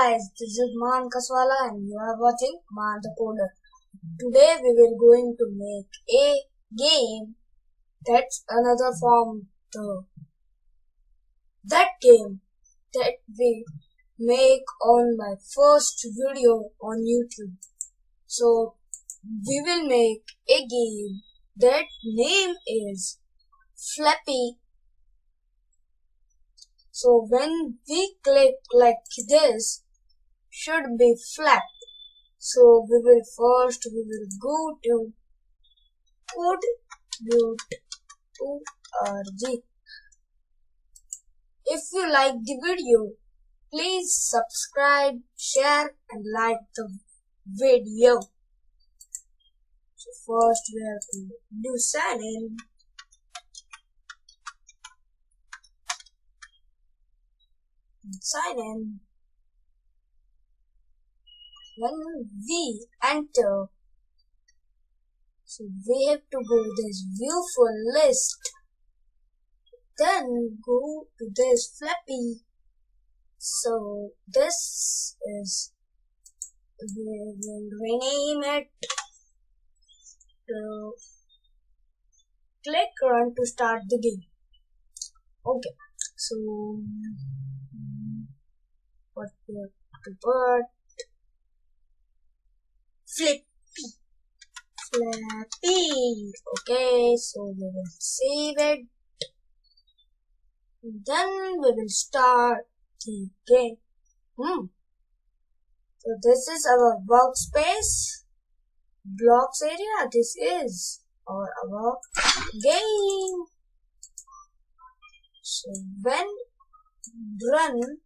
guys, this is Maan Kaswala and you are watching Maan the Coder. Today we will going to make a game that's another from that game that we make on my first video on YouTube. So we will make a game that name is Flappy. So when we click like this, should be flap. So we will go to code.org. If you like the video, please subscribe, share and like the video. So first we have to do sign in. Sign in. When we enter, so we have to go to this view for list, then go to this Flappy. So this is, we will rename it to click run to start the game. Okay, so what we have to put, Flappy. Okay, so we will save it. Then we will start the game. So this is our workspace, blocks area. This is our game. So when run,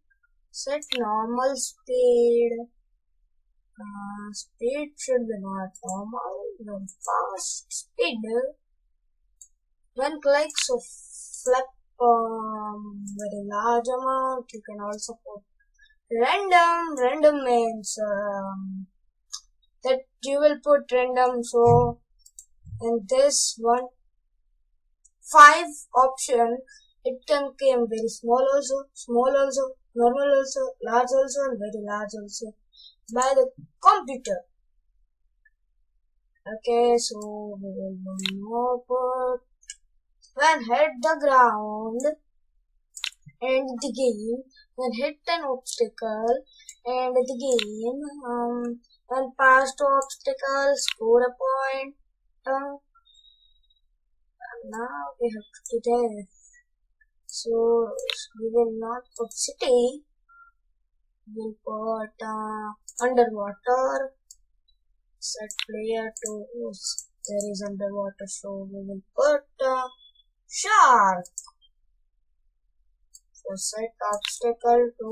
set normal speed. Speed should be not normal, no fast speed. When click, so flip very large amount. You can also put random. Random means that you will put random. So in this 5 option, it can come very small also, normal also, large also, and very large also by the computer. Okay, so we will put when hit the ground, end the game. When hit an obstacle, end the game. When pass the obstacle, score a point. Now we have to do this. So we will not put city. We'll put underwater. Set player to there is underwater, so we will put shark. So set obstacle to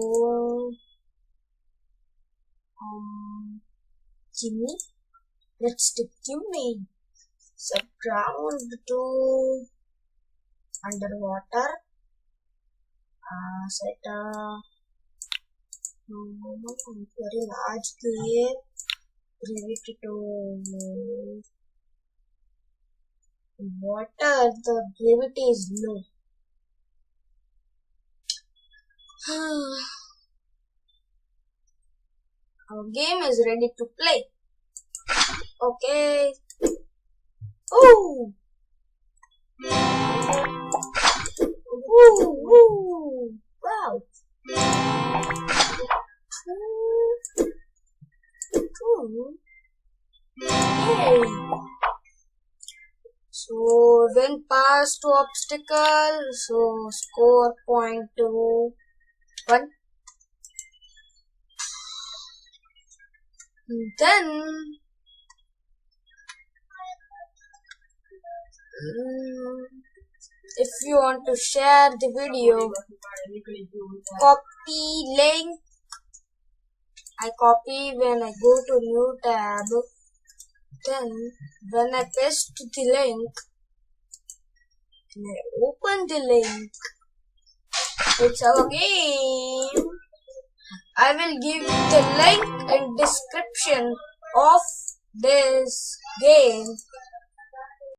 Jimmy. Let's take Jimmy. Set ground to underwater. Set very large clear gravity to water. The gravity is low. Our game is ready to play. Okay. Ooh. Ooh, ooh. Wow. Yay. So when pass to obstacle, so score point to 1. Then if you want to share the video, copy link. I copy when I go to new tab. Then when I paste the link, when I open the link, it's our game. I will give the link in description of this game.